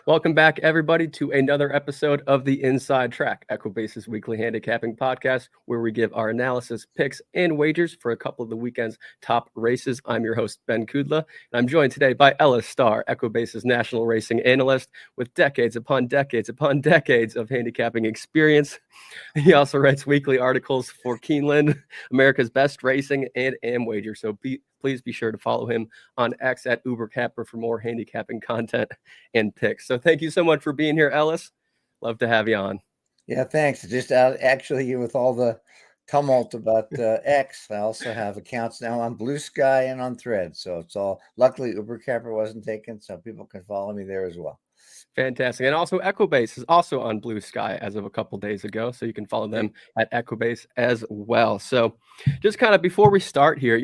Welcome back, everybody, to another episode of the Inside Track, Equibase's weekly handicapping podcast, where we give our analysis, picks, and wagers for a couple of the weekend's top races. I'm your host, Ben Kudla, and I'm joined today by Ellis, Starr, Equibase's national racing analyst, with decades upon decades upon decades of handicapping experience. He also writes weekly articles for Keeneland, America's Best Racing, and AmWager. So please be sure to follow him on X at UberCapper for more handicapping content and picks. So thank you so much for being here, Ellis. Love to have you on. Yeah, thanks. Just actually, with all the tumult about X, I also have accounts now on Blue Sky and on Thread. So it's all, luckily, UberCapper wasn't taken, so people can follow me there as well. Fantastic. And also Equibase is also on Blue Sky as of a couple days ago. So you can follow them at Equibase as well. So just kind of before we start here,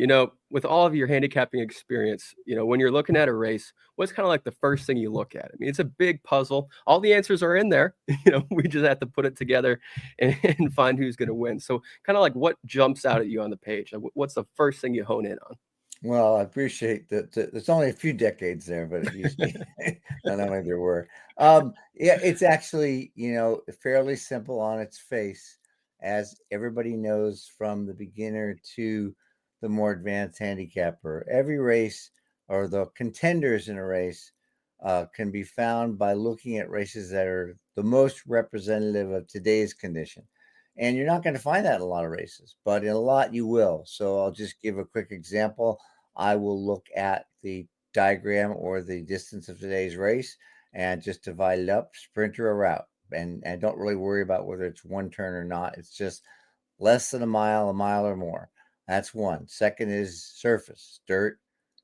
with all of your handicapping experience, when you're looking at a race, what's kind of like the first thing you look at? I mean, it's a big puzzle. All the answers are in there. We just have to put it together and find who's going to win. So kind of like what jumps out at you on the page? What's the first thing you hone in on? Well, I appreciate that. There's only a few decades there, but it used to be, not only there were. Yeah, it's actually, fairly simple on its face, as everybody knows from the beginner to the more advanced handicapper. Every race or the contenders in a race can be found by looking at races that are the most representative of today's condition. And you're not going to find that in a lot of races, but in a lot you will. So I'll just give a quick example. I will look at the diagram or the distance of today's race and just divide it up, sprinter or route. And don't really worry about whether it's one turn or not. It's just less than a mile or more. That's one. Second is surface, dirt.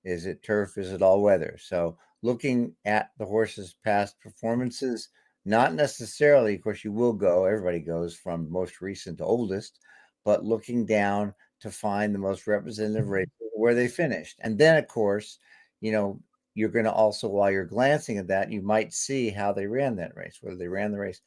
Is it turf? Is it all weather? So looking at the horse's past performances, not necessarily, of course, everybody goes from most recent to oldest, but looking down to find the most representative race where they finished. And then, of course, you're going to also, while you're glancing at that, you might see how they ran that race, whether they ran the race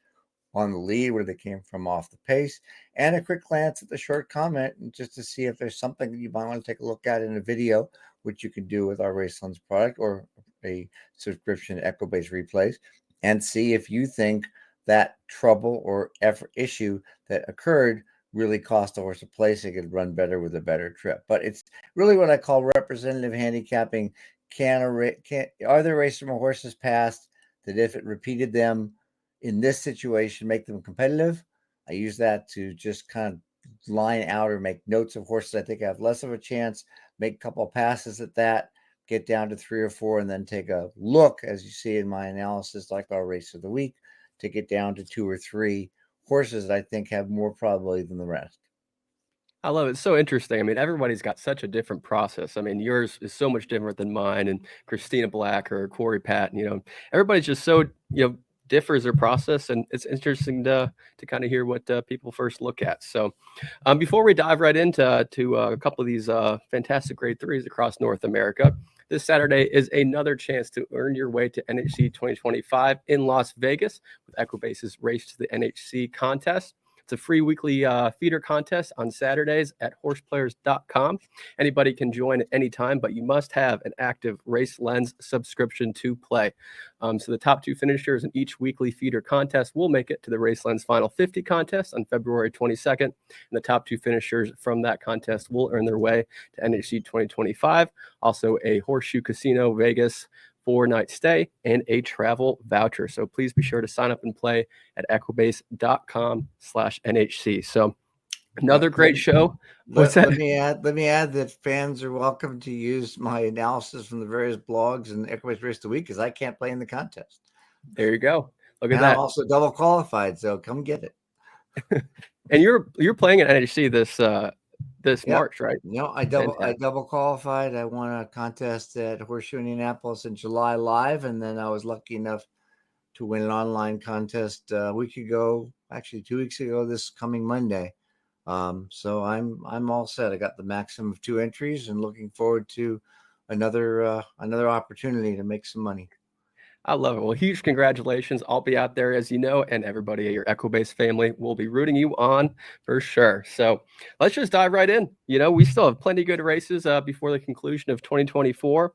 on the lead, where they came from off the pace, and a quick glance at the short comment just to see if there's something that you might want to take a look at in a video, which you can do with our Race Lens product or a subscription Equibase replays, and see if you think that trouble or effort issue that occurred really cost the horse a place. It could run better with a better trip. But it's really what I call representative handicapping. Are there races from a horse's past that, if it repeated them in this situation, make them competitive? I use that to just kind of line out or make notes of horses I think have less of a chance, make a couple of passes at that, get down to 3 or 4, and then take a look, as you see in my analysis, like our race of the week, to get down to 2 or 3 horses that I think have more probability than the rest. I love it. It's so interesting. I mean, everybody's got such a different process. I mean, yours is so much different than mine, and Christina Black or Corey Patton. Everybody's just so differs their process, and it's interesting to kind of hear what people first look at. So, before we dive right into a couple of these fantastic grade threes across North America, this Saturday is another chance to earn your way to NHC 2025 in Las Vegas with Equibase's Race to the NHC contest. It's a free weekly feeder contest on Saturdays at horseplayers.com. Anybody can join at any time, but you must have an active Race Lens subscription to play. So the top 2 finishers in each weekly feeder contest will make it to the Race Lens Final 50 contest on February 22nd. And the top 2 finishers from that contest will earn their way to NHC 2025. Also a Horseshoe Casino Vegas 4-night stay and a travel voucher. So please be sure to sign up and play at equibase.com/NHC. So another great show. Let me add that fans are welcome to use my analysis from the various blogs and Equibase Race of the Week, because I can't play in the contest. There you go. Look at and that. I'm also double qualified, so come get it. And you're playing at NHC this March, right? No, I double qualified. I won a contest at Horseshoe Indianapolis in July live, and then I was lucky enough to win an online contest a week ago, actually 2 weeks ago, this coming Monday. So I'm all set. I got the maximum of 2 entries and looking forward to another opportunity to make some money. I love it. Well, huge congratulations. I'll be out there, as you know, and everybody at your Equibase family will be rooting you on for sure. So let's just dive right in. We still have plenty of good races before the conclusion of 2024.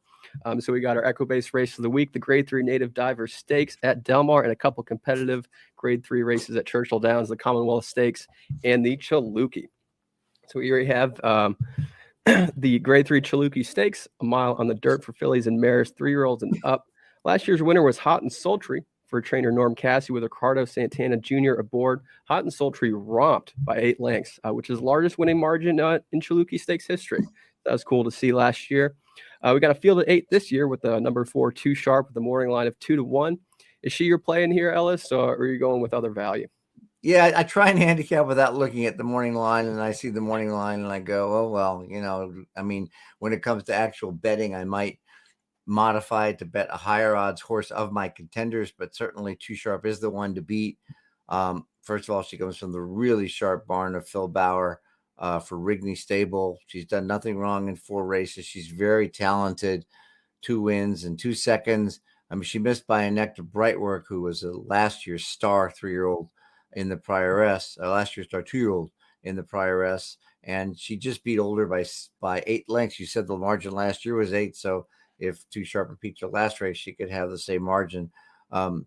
So we got our Equibase race of the week, the Grade 3 Native Diver Stakes at Del Mar, and a couple competitive Grade 3 races at Churchill Downs, the Commonwealth Stakes, and the Chilukki. So we already have the Grade 3 Chilukki Stakes, a mile on the dirt for fillies and mares, 3-year-olds and up. Last year's winner was Hot and Sultry for trainer Norm Cassie with Ricardo Santana Jr. aboard. Hot and Sultry romped by 8 lengths, which is the largest winning margin in Chilukki Stakes history. That was cool to see last year. We got a field at 8 this year with the number 4, Too Sharp, with the morning line of 2-1. Is she your play in here, Ellis, or are you going with other value? Yeah, I try and handicap without looking at the morning line, and I see the morning line and I go, oh, well, I mean, when it comes to actual betting, I might modify it to bet a higher odds horse of my contenders, but certainly Too Sharp is the one to beat. First of all, she comes from the really sharp barn of Phil Bauer for Rigney Stable. She's done nothing wrong in 4 races. She's very talented, 2 wins and 2 seconds. I mean, she missed by a neck to Brightwork, who was a last year's Starr 3-year-old in the prior S, last year's Starr 2-year-old in the prior S, and she just beat Older by 8 lengths. You said the margin last year was 8, so if Too Sharp repeats her last race, she could have the same margin.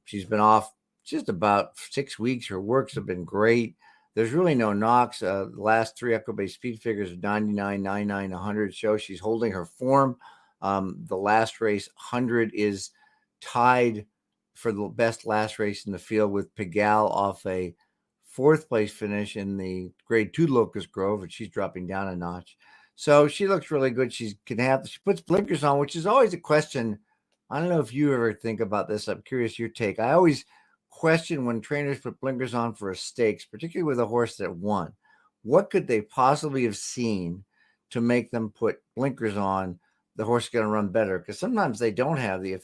She's been off just about 6 weeks. Her works have been great. There's really no knocks. The last 3 Equibase speed figures of 99, 99, 100 show she's holding her form. The last race, 100, is tied for the best last race in the field with Pigalle off a 4th place finish in the Grade 2 Locust Grove, and she's dropping down a notch. So she looks really good. She puts blinkers on, which is always a question. I don't know if you ever think about this. I'm curious your take. I always question when trainers put blinkers on for a stakes, particularly with a horse that won. What could they possibly have seen to make them put blinkers on? The horse is going to run better, because sometimes they don't have the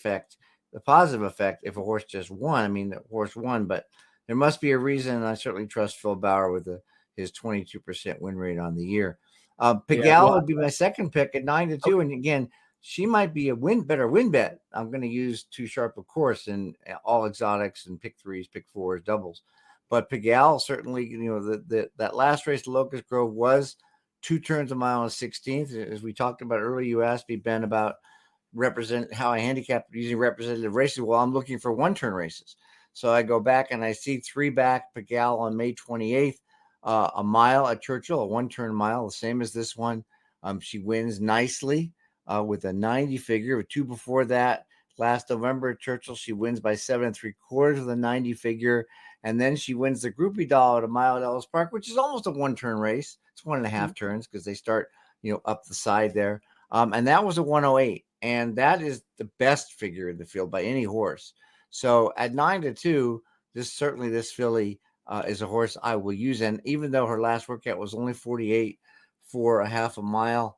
positive effect if a horse just won. I mean, the horse won, but there must be a reason. And I certainly trust Phil Bauer with his 22% win rate on the year. Pigalle would be my second pick at 9-2. Okay. And again, she might be a better win bet. I'm going to use Too Sharp, of course, in all exotics and pick 3s, pick 4s, doubles. But Pigalle, certainly, that last race, Locust Grove, was 2 turns a mile and 16th. As we talked about earlier, you asked me, Ben, about how I handicap using representative races. Well, I'm looking for 1-turn races. So I go back and I see 3 back Pigalle on May 28th. A mile at Churchill, a 1-turn mile, the same as this one. She wins nicely with a 90 figure. With 2 before that, last November at Churchill, she wins by 7 3/4 with a 90 figure. And then she wins the Groupie Doll at a mile at Ellis Park, which is almost a 1-turn race. It's 1.5 turns because they start, up the side there. And that was a 108. And that is the best figure in the field by any horse. So at 9-2, this filly is a horse I will use. And even though her last workout was only 48 for a half a mile,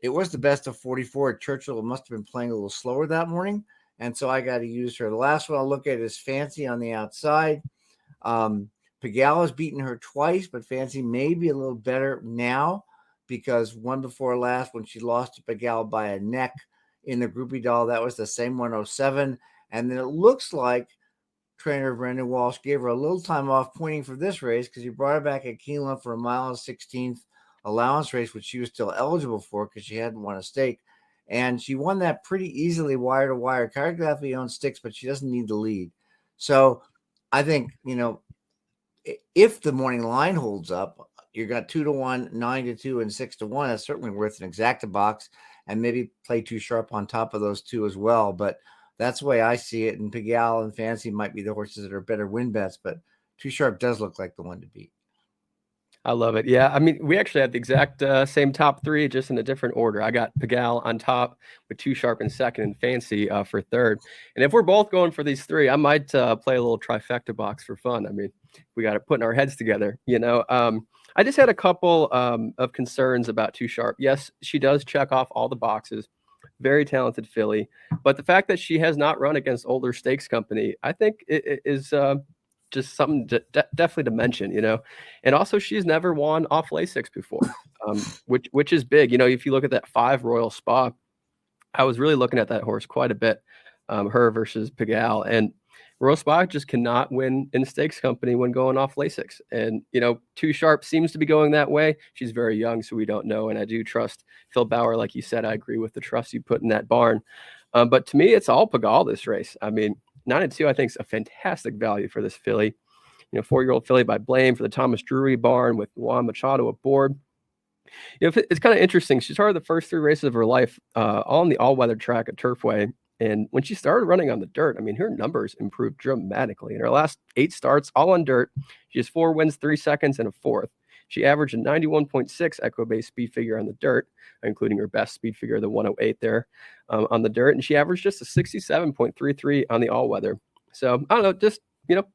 it was the best of 44 at Churchill. It must have been playing a little slower that morning. And so I got to use her. The last one I'll look at is Fancy on the outside. Pigalle has beaten her twice, but Fancy may be a little better now, because one before last, when she lost to Pigalle by a neck in the Groupie Doll, that was the same 107. And then it looks like trainer Brendan Walsh gave her a little time off pointing for this race, because he brought her back at Keeneland for a mile and 16th allowance race, which she was still eligible for because she hadn't won a stake. And she won that pretty easily, wire to wire. Cartographically owned sticks, but she doesn't need the lead. So I think, if the morning line holds up, you got 2-1, 9-2, and 6-1. That's certainly worth an exacta box, and maybe play Too Sharp on top of those 2 as well. But that's the way I see it. And Pigalle and Fancy might be the horses that are better win bets, but Too Sharp does look like the one to beat. I love it. Yeah, I mean, we actually had the exact same top 3, just in a different order. I got Pigalle on top with Too Sharp in second and Fancy for third. And if we're both going for these 3, I might play a little trifecta box for fun. I mean, we got to put our heads together, I just had a couple of concerns about Too Sharp. Yes, she does check off all the boxes. Very talented filly. But the fact that she has not run against older stakes company, I think it is just something definitely to mention, and also she's never won off Lasix before, which is big. If you look at that 5 Royal Spa, I was really looking at that horse quite a bit, her versus Pigalle, and Rosbach just cannot win in stakes company when going off Lasix. And, Too Sharp seems to be going that way. She's very young, so we don't know. And I do trust Phil Bauer. Like you said, I agree with the trust you put in that barn. But to me, it's all Pagal this race. I mean, 9-2, I think, is a fantastic value for this filly. 4-year-old filly by Blame for the Thomas Drury barn with Juan Machado aboard. It's kind of interesting. She started the first 3 races of her life on the all-weather track at Turfway. And when she started running on the dirt, I mean, her numbers improved dramatically. In her last 8 starts, all on dirt, she has 4 wins, 3 seconds, and a 4th. She averaged a 91.6 Equibase speed figure on the dirt, including her best speed figure, the 108 there on the dirt. And she averaged just a 67.33 on the all-weather. So, I don't know,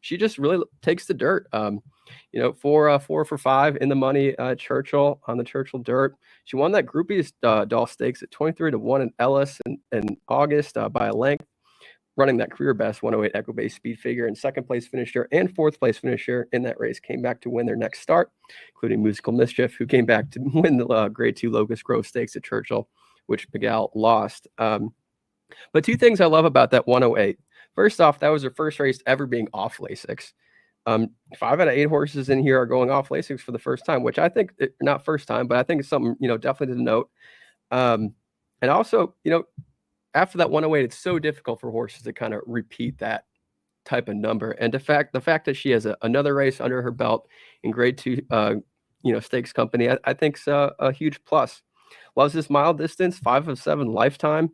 she just really takes the dirt. 4 for 5 in the money Churchill on the Churchill dirt. She won that Groupies Doll Stakes at 23-1 in Ellis in August by a length, running that career best 108 Equibase speed figure. And second place finisher and fourth place finisher in that race came back to win their next start, including Musical Mischief, who came back to win the Grade 2 Locust Grove Stakes at Churchill, which Pagal lost. But 2 things I love about that 108. First off, that was her first race ever being off Lasix. 5 out of 8 horses in here are going off Lasix for the first time, which I think not first time, but I think it's something, definitely to note. And also, after that 108, it's so difficult for horses to kind of repeat that type of number. And the fact that she has another race under her belt in Grade 2, stakes company, I think is a huge plus. Loves this mile distance, 5 of 7 lifetime.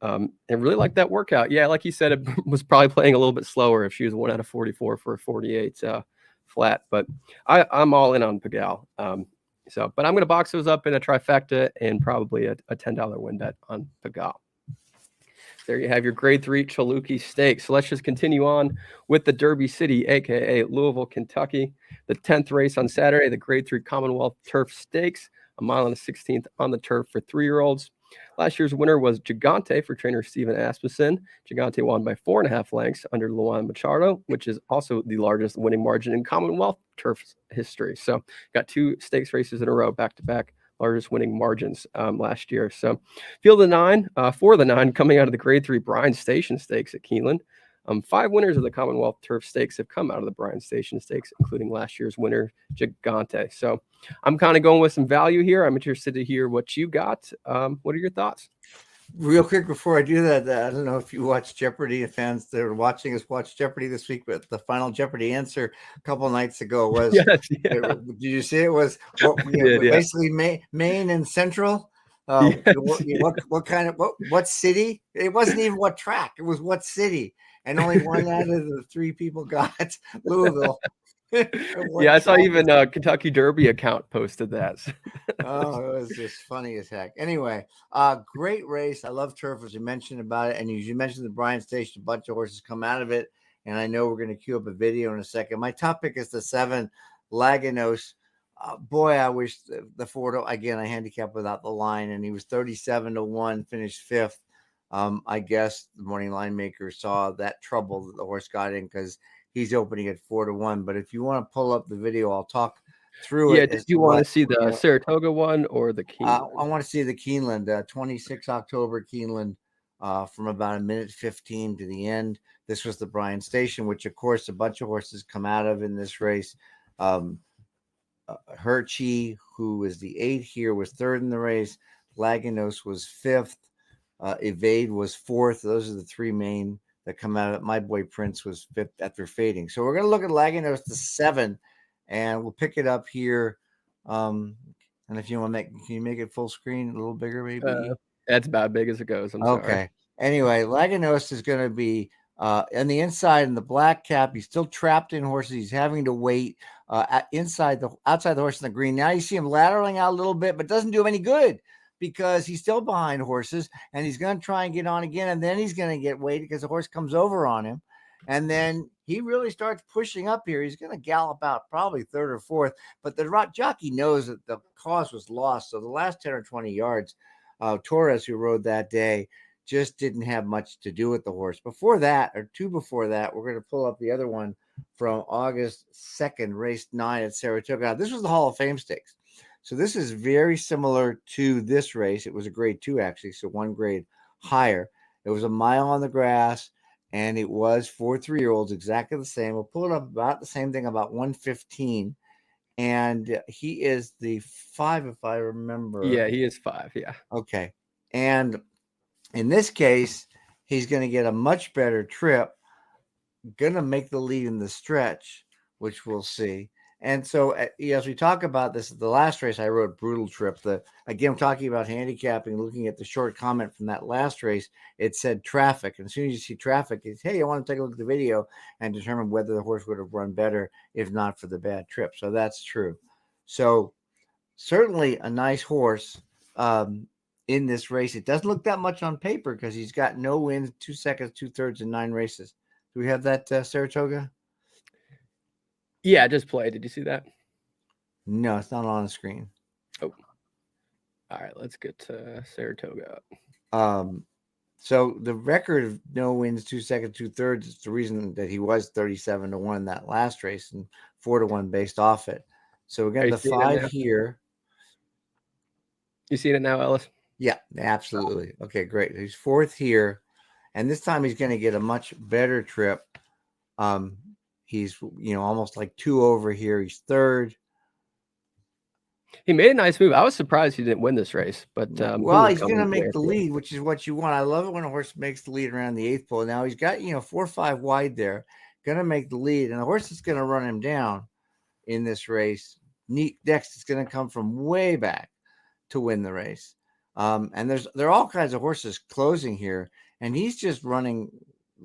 And really like that workout. Yeah, like you said, it was probably playing a little bit slower if she was 1 out of 44 for a 48 flat. But I'm all in on Pagal. But I'm going to box those up in a trifecta and probably a $10 win bet on Pagal. There you have your Grade 3 Chilukki Stakes. So let's just continue on with the Derby City, a.k.a. Louisville, Kentucky. The 10th race on Saturday, the Grade 3 Commonwealth Turf Stakes, a mile and a 16th on the turf for 3-year-olds. Last year's winner was Gigante for trainer Steven Asmussen. Gigante won by 4.5 lengths under Luan Machado, which is also the largest winning margin in Commonwealth Turf history. So got 2 stakes races in a row, back-to-back largest winning margins last year. So field of 9, 4 of the 9 coming out of the Grade 3 Bryan Station Stakes at Keeneland. 5 winners of the Commonwealth Turf Stakes have come out of the Bryan Station Stakes, including last year's winner, Gigante. So I'm kind of going with some value here. I'm interested to hear what you got. What are your thoughts? Real quick before I do that, I don't know if you watch Jeopardy, fans that are watching us watch Jeopardy this week, but the final Jeopardy answer a couple nights ago was, yes, yeah. Did you see it was basically Maine and Central? Yes. What kind of what city? It wasn't even what track. It was what city, and only 1 out of the 3 people got Louisville. Yeah, I saw even Kentucky Derby account posted that. Oh, it was just funny as heck. Anyway, great race. I love turf, as you mentioned about it. And as you mentioned, the Bryan Station, a bunch of horses come out of it. And I know we're going to queue up a video in a second. My top pick is the 7, Laganos. Boy, I wish the 4 again, I handicapped without the line, and he was 37-1, finished 5th. I guess the morning line maker saw that trouble that the horse got in because he's opening at 4-1. But if you want to pull up the video, I'll talk through it. Yeah, did you want to see the Saratoga one or the Keeneland? I want to see the Keeneland, 26 October Keeneland, from about 1:15 to the end. This was the Bryan Station, which, of course, a bunch of horses come out of in this race. Hershey, who is the 8 here, was 3rd in the race. Laganos was 5th. Evade was 4th. Those are the 3 main that come out of it. My Boy Prince was 5th after fading. So we're going to look at Laganos to 7, and we'll pick it up here. And if you want to can you make it full screen, a little bigger, maybe? That's about big as it goes. I'm okay. Sorry. Anyway, Laganos is going to be on the inside in the black cap. He's still trapped in horses. He's having to wait outside the horse in the green. Now you see him lateraling out a little bit, but doesn't do him any good because he's still behind horses, and he's going to try and get on again, and then he's going to get weighted because the horse comes over on him. And then he really starts pushing up here. He's going to gallop out probably 3rd or 4th, but the jockey knows that the cause was lost. So the last 10 or 20 yards, Torres, who rode that day, just didn't have much to do with the horse. Before that, or 2 before that, we're going to pull up the other one from August 2nd, race 9 at Saratoga. Now, this was the Hall of Fame Stakes. So this is very similar to this race. It was a Grade 2, actually, so 1 grade higher. It was a mile on the grass. and it was for 3-year-olds, exactly the same. We'll pull it up about the same thing, about 115. And he is the 5, if I remember. Yeah, he is 5. Yeah. Okay. And in this case, he's going to get a much better trip, going to make the lead in the stretch, which we'll see. And so, as we talk about this, the last race I wrote, brutal trip. Again, I'm talking about handicapping, looking at the short comment from that last race. It said traffic. And as soon as you see traffic, it's, hey, I want to take a look at the video and determine whether the horse would have run better if not for the bad trip. So that's true. So certainly a nice horse in this race. It doesn't look that much on paper because he's got no wins, 2 seconds, 2/3 in 9 races. Do we have that, Saratoga? Yeah, I just played. Did you see that? No, it's not on the screen. Oh, all right. Let's get to Saratoga. So the record of no wins, 2 seconds, 2/3 is the reason that he was 37-1 in that last race and 4-1 based off it. So again, the 5 here. You seen it now, Ellis? Yeah, absolutely. Okay, great. He's 4th here, and this time he's going to get a much better trip. He's almost like 2 over here. He's 3rd. He made a nice move. I was surprised he didn't win this race, but well, he's going to make the lead, which is what you want. I love it when a horse makes the lead around the 8th pole. Now he's got 4 or 5 wide there, going to make the lead, and the horse that's going to run him down in this race, next, is going to come from way back to win the race. And there are all kinds of horses closing here, and he's just running.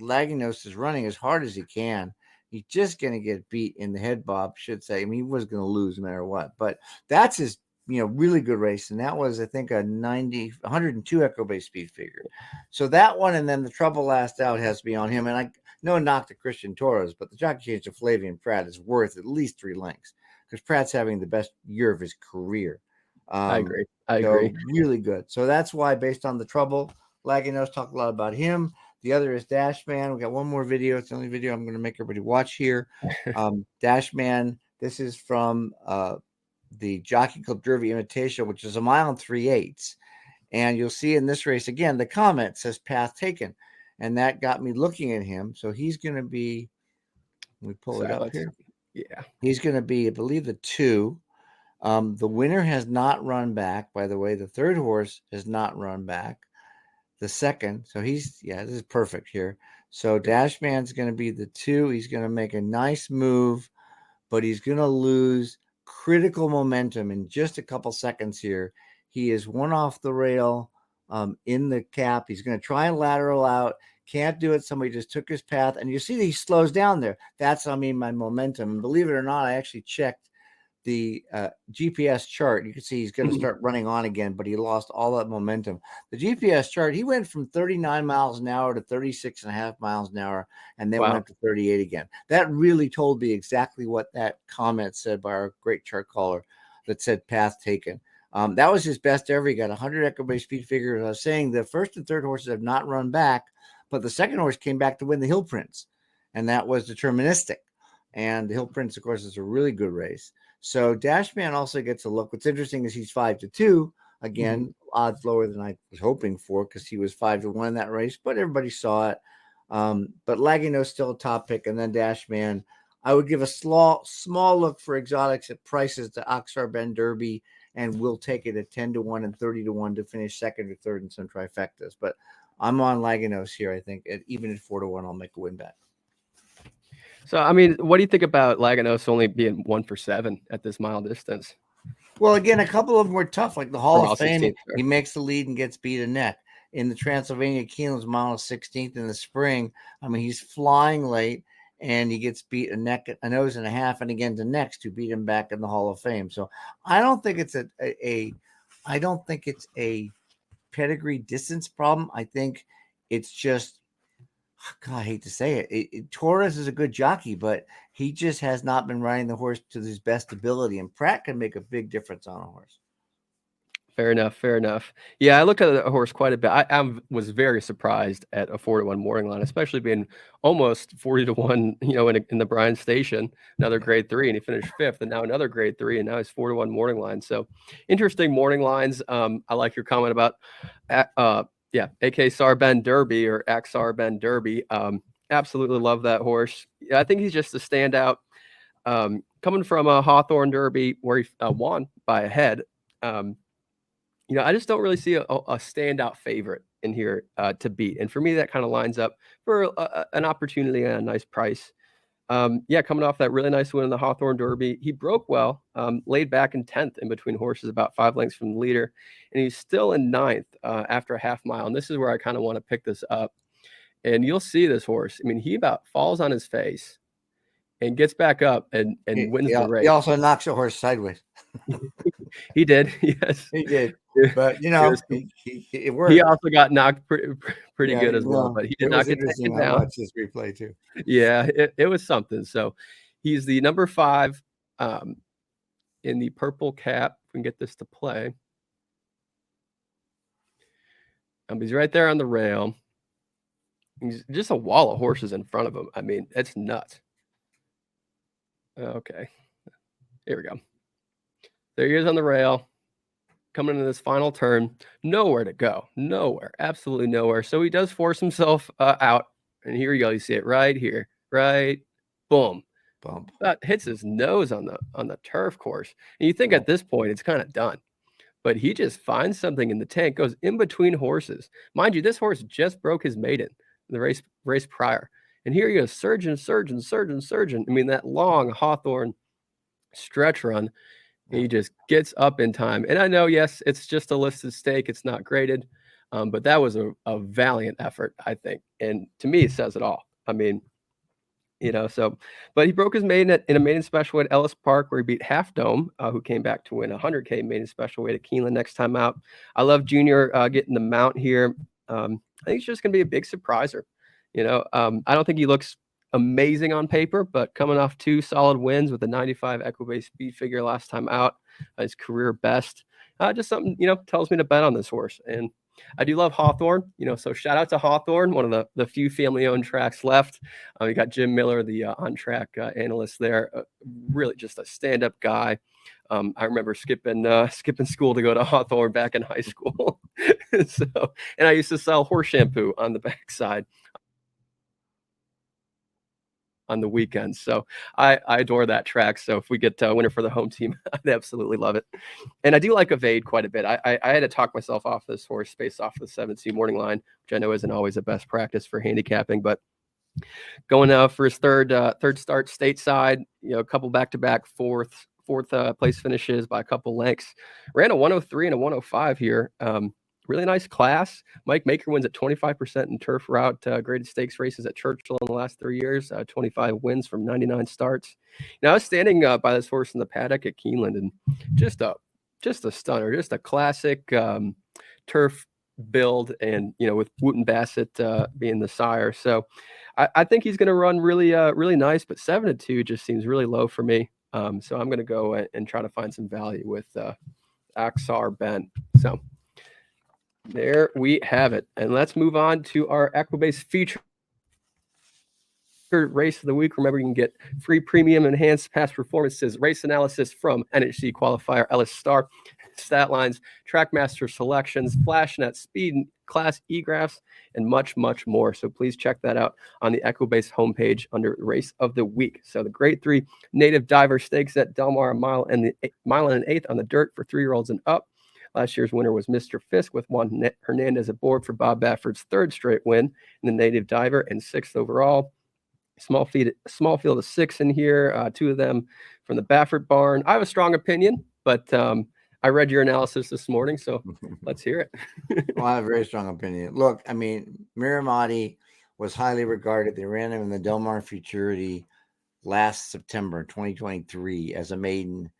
Laginos is running as hard as he can. He's just going to get beat in the head bob, should say. I mean, he was going to lose no matter what. But that's his, really good race. And that was, I think, a 102 Equibase speed figure. So that one, and then the trouble last out has to be on him. And I no knock to Christian Torres, but the jockey change to Flavian Pratt is worth at least 3 lengths because Pratt's having the best year of his career. I agree. I agree. Really good. So that's why, based on the trouble, Laginos talk a lot about him. The other is Dashman. We got one more video. It's the only video I'm going to make everybody watch here. Dashman, this is from the Jockey Club Derby Invitational, which is 1 mile and 3/8. And you'll see in this race, again, the comment says path taken. And that got me looking at him. So he's going to be, we pull it up here. Yeah. He's going to be, I believe, the 2. The winner has not run back, by the way. The 3rd horse has not run back. The 2nd, so this is perfect here. So Dashman's going to be the 2. He's going to make a nice move, but he's going to lose critical momentum in just a couple seconds here. He is 1 off the rail in the cap. He's going to try and lateral out. Can't do it. Somebody just took his path. And you see that he slows down there. That's, my momentum. And believe it or not, I actually checked the GPS chart. You can see he's going to start running on again, but he lost all that momentum. The GPS chart, he went from 39 miles an hour to 36.5 miles an hour, and then went up to 38 again. That really told me exactly what that comment said by our great chart caller that said path taken. That was his best ever. He got 100 Equibase speed figures. I was saying the 1st and 3rd horses have not run back, but the 2nd horse came back to win the Hill Prince, and that was deterministic. And the Hill Prince, of course, is a really good race. So Dashman also gets a look. What's interesting is he's 5-2. Again, odds lower than I was hoping for because he was 5-1 in that race, but everybody saw it. But Lagino's still a top pick. And then Dashman, I would give a small look for exotics at prices to Oxar Ben Derby, and we'll take it at 10-1 and 30-1 to finish 2nd or 3rd in some trifectas. But I'm on Laginos here. I think even at 4-1, I'll make a win bet. So, what do you think about Laganos only being 1 for 7 at this mile distance? Well, again, a couple of them were tough, like the Hall of Fame. He makes the lead and gets beat a neck. In the Transylvania Keeneland's mile 16th in the spring, he's flying late, and he gets beat a neck, a nose and a half, and again the next to beat him back in the Hall of Fame. So I don't think it's a pedigree distance problem. I think it's just, God, I hate to say it. Torres is a good jockey, but he just has not been riding the horse to his best ability. And Pratt can make a big difference on a horse. Fair enough. Yeah, I look at the horse quite a bit. I was very surprised at a 4-1 morning line, especially being almost 40-1, in the Bryan Station, another grade 3, and he finished 5th, and now another grade 3, and now he's 4-1 morning line. So interesting morning lines. I like your comment about AK Starr Ben Derby or Axar Ben Derby. Absolutely love that horse. Yeah, I think he's just a standout. Coming from a Hawthorne Derby where he won by a head, I just don't really see a standout favorite in here to beat. And for me, that kind of lines up for an opportunity and a nice price. Coming off that really nice win in the Hawthorne Derby, he broke well, laid back in 10th in between horses, about 5 lengths from the leader, and he's still in 9th after a half mile. And this is where I kind of want to pick this up. And you'll see this horse. I mean, he about falls on his face and gets back up and wins the race. He also knocks a horse sideways. He did, yes. He did. But, it worked. He also got knocked pretty good as well, but he did not get taken down. I watched this replay too. Yeah, it was something. So he's the number 5 in the purple cap. If we can get this to play. He's right there on the rail. He's just a wall of horses in front of him. I mean, it's nuts. Okay. Here we go. There he is on the rail, coming into this final turn. Nowhere to go. Nowhere. Absolutely nowhere. So he does force himself out. And here you go. You see it right here. Right. Boom. Bump. That hits his nose on the turf course. And you think at this point it's kind of done. But he just finds something in the tank, goes in between horses. Mind you, this horse just broke his maiden in the race prior. And here he goes, surgeon. I mean, that long Hawthorne stretch run. He just gets up in time. And I know, yes, it's just a listed stake. It's not graded. But that was a valiant effort, I think. And to me, it says it all. I mean, but he broke his maiden in a maiden special at Ellis Park where he beat Half Dome, who came back to win a 100K maiden special weight at Keeneland next time out. I love Junior getting the mount here. I think it's just going to be a big surpriser. I don't think he looks amazing on paper, but coming off 2 solid wins with a 95 Equibase speed figure last time out, his career best, just something, tells me to bet on this horse. And I do love Hawthorne, so shout out to Hawthorne, one of the few family-owned tracks left. You got Jim Miller, the on-track analyst there, really just a stand-up guy. I remember skipping school to go to Hawthorne back in high school. And I used to sell horse shampoo on the backside on the weekends. So I adore that track. So if we get a winner for the home team, I'd absolutely love it. And I do like Evade quite a bit. I had to talk myself off this horse based off the 7C morning line, which I know isn't always the best practice for handicapping, but going for his third start stateside, a couple back-to-back fourth place finishes by a couple lengths. Ran a 103 and a 105 here. Really nice class. Mike Maker wins at 25% in turf route graded stakes races at Churchill in the last 3 years. 25 wins from 99 starts. Now I was standing by this horse in the paddock at Keeneland, and just a stunner, just a classic turf build, and with Wooten Bassett being the sire. So I think he's going to run really nice, but 7-2 just seems really low for me. So I'm going to go and try to find some value with Axar Ben. So there we have it. And let's move on to our Equibase feature race of the week. Remember, you can get free premium enhanced past performances, race analysis from NHC qualifier Ellis Starr, stat lines, trackmaster selections, flashnet speed and class e-graphs, and much more. So please check that out on the Equibase homepage under race of the week. So the grade 3 native diver stakes at Del Mar, a mile and an eighth on the dirt for 3-year-olds and up. Last year's winner was Mr. Fisk with Juan Hernandez aboard for Bob Bafford's 3rd straight win in the native diver and 6th overall. Small field of 6 in here, 2 of them from the Baffert barn. I have a strong opinion, but I read your analysis this morning, so let's hear it. Well, I have a very strong opinion. Look, I mean, Miramati was highly regarded. They ran him in the Del Mar Futurity last September 2023 as a maiden.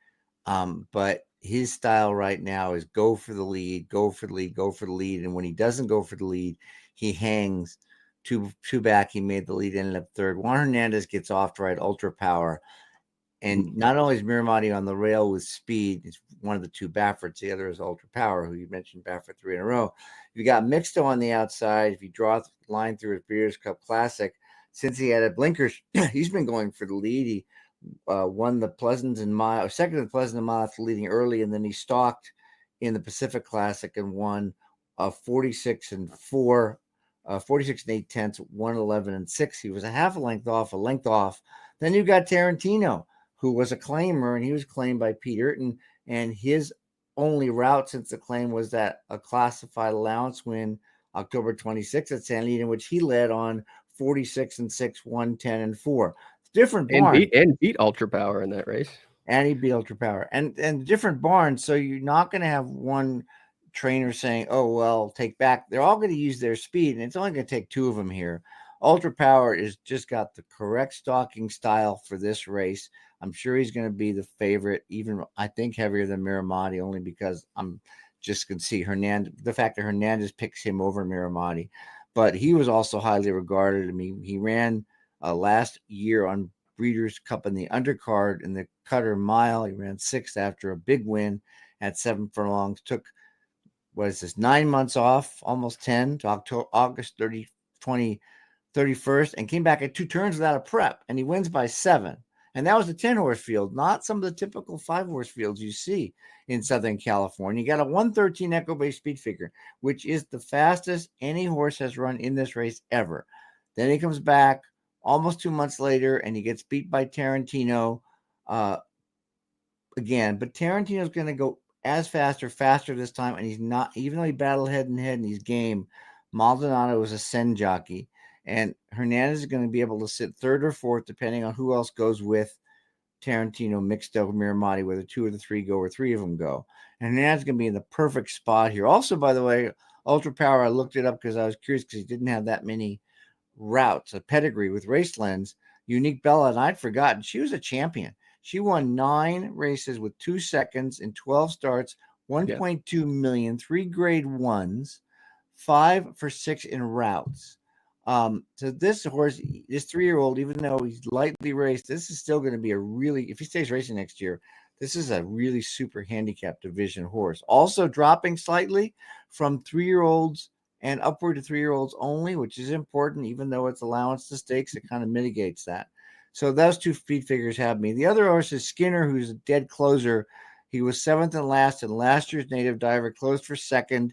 But his style right now is go for the lead. And when he doesn't go for the lead, he hangs two back. He made the lead, ended up 3rd. Juan Hernandez gets off to ride Ultra Power. And not only is Miramati on the rail with speed, it's one of the 2 Baffords. The other is Ultra Power, who you mentioned Baffert 3 in a row. You got Mixto on the outside. If you draw the line through his Breeders' Cup Classic, since he had a blinkers, he's been going for the lead. He won the Pleasanton Mile, or second to the Pleasanton Mile after leading early, and then he stalked in the Pacific Classic and won 46-4 46 and 8/10, 111 and 6. He was a half a length off. Then you got Tarantino, who was a claimer, and he was claimed by Pete Urton, and his only route since the claim was that a classified allowance win October 26th at San Anita, in which he led on 46 and 6, 110 and 4. Different barn. And beat Ultra Power in that race. And he beat Ultra Power. And different barns, so you're not going to have one trainer saying, oh, well, take back. They're all going to use their speed, and it's only going to take two of them here. Ultra Power is just got the correct stalking style for this race. I'm sure he's going to be the favorite, even I think heavier than Miramati, only because I'm just going to see the fact that Hernandez picks him over Miramati. But he was also highly regarded. I mean, he ran last year on Breeders' Cup in the undercard in the Cutter Mile. He ran sixth after a big win at 7 furlongs. Took, 9 months off, almost 10, to August 31st, and came back at 2 turns without a prep, and he wins by 7. And that was a 10-horse field, not some of the typical 5-horse fields you see in Southern California. You got a 113 Equibase speed figure, which is the fastest any horse has run in this race ever. Then he comes back almost 2 months later, and he gets beat by Tarantino again. But Tarantino's going to go as faster this time, and he's not, even though he battled head and he's game. Maldonado is a send jockey, and Hernandez is going to be able to sit third or fourth, depending on who else goes with Tarantino, Mixto, Miramati, whether 2 of the 3 go or 3 of them go. And Hernandez is going to be in the perfect spot here. Also, by the way, Ultra Power, I looked it up because I was curious because he didn't have that many routes, a pedigree with Race Lens. Unique Bella, and I'd forgotten, she was a champion. She won 9 races with 2 seconds in 12 starts, 1.2 million, 3 grade 1s, 5 for 6 in routes. So this horse, this 3-year-old, even though he's lightly raced, this is still going to be if he stays racing next year, this is a really super handicap division horse. Also dropping slightly from 3-year-olds and upward to 3-year-olds only, which is important, even though it's allowance to stakes, it kind of mitigates that. So those 2 speed figures have me. The other horse is Skinner, who's a dead closer. He was 7th and last in last year's Native Diver, closed for 2nd.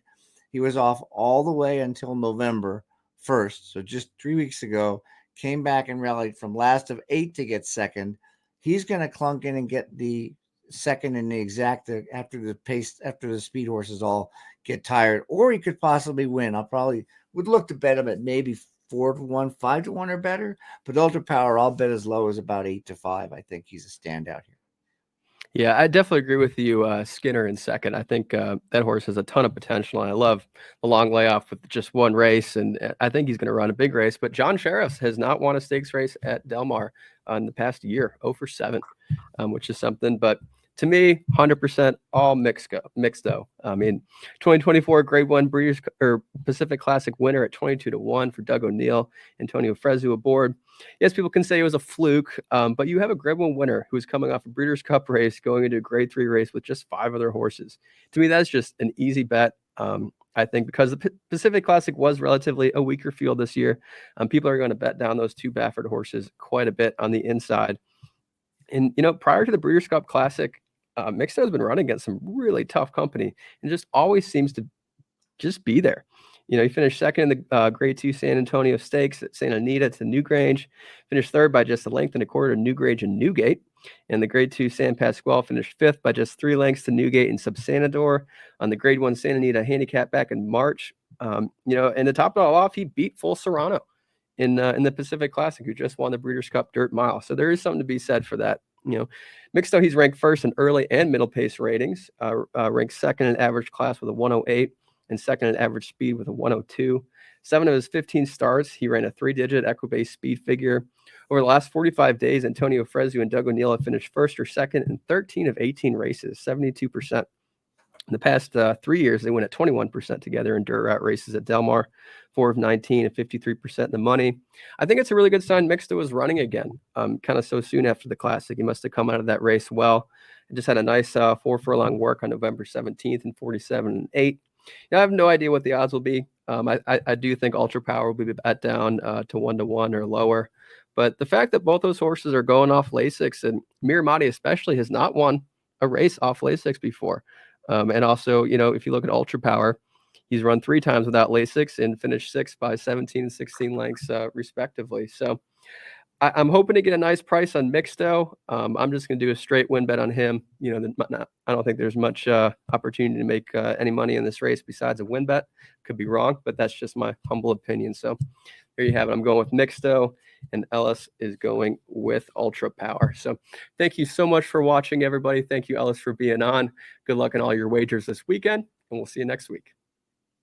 He was off all the way until November 1st, so just 3 weeks ago, came back and rallied from last of 8 to get 2nd. He's going to clunk in and get the 2nd in the exacta after the speed horses all get tired, or he could possibly win. I probably would look to bet him at maybe 4-1, 5-1 or better, but Ultra Power, I'll bet as low as about 8-5. I think he's a standout here. Yeah, I definitely agree with you, Skinner in 2nd. I think that horse has a ton of potential, and I love the long layoff with just one race, and I think he's going to run a big race. But John Sheriffs has not won a stakes race at Del Mar in the past year, 0 for 7, which is something. But to me, 100% all mixto. I mean, 2024 Grade 1 Breeders' or Pacific Classic winner at 22-1 for Doug O'Neill, Antonio Fresu aboard. Yes, people can say it was a fluke, but you have a Grade 1 winner who is coming off a Breeders' Cup race going into a Grade 3 race with just 5 other horses. To me, that's just an easy bet. I think because the Pacific Classic was relatively a weaker field this year, people are going to bet down those 2 Baffert horses quite a bit on the inside. And, prior to the Breeders' Cup Classic, Mixto has been running against some really tough company and just always seems to just be there. He finished 2nd in the Grade 2 San Antonio Stakes at Santa Anita to Newgrange, finished 3rd by just a length and a quarter to Newgrange and Newgate, and the Grade 2 San Pasqual finished 5th by just 3 lengths to Newgate and Subsanador. On the Grade 1 Santa Anita handicap back in March, and to top it all off, he beat Full Serrano in the Pacific Classic, who just won the Breeders' Cup Dirt Mile. So there is something to be said for that. Mixto, he's ranked 1st in early and middle pace ratings, ranked 2nd in average class with a 108 and 2nd in average speed with a 102. 7 of his 15 starts, he ran a 3-digit Equibase speed figure. Over the last 45 days, Antonio Fresu and Doug O'Neill have finished 1st or 2nd in 13 of 18 races, 72%. In the past 3 years, they went at 21% together in dirt route races at Del Mar, 4 of 19 and 53% in the money. I think it's a really good sign Mixto is running again, kind of so soon after the Classic. He must have come out of that race well. He just had a nice 4 furlong work on November 17th in 47 and 8. I have no idea what the odds will be. I do think Ultra Power will be bet down to 1-1 or lower. But the fact that both those horses are going off Lasix, and Miramati especially has not won a race off Lasix before. And also, if you look at Ultra Power, He's run 3 times without Lasix and finished 6th by 17 and 16 lengths, respectively. So I'm hoping to get a nice price on Mixto. I'm just going to do a straight win bet on him. You know, I don't think there's much opportunity to make any money in this race besides a win bet. Could be wrong, but that's just my humble opinion. So there you have it. I'm going with Mixto, and Ellis is going with Ultra Power. So thank you so much for watching, everybody. Thank you, Ellis, for being on. Good luck in all your wagers this weekend, and we'll see you next week.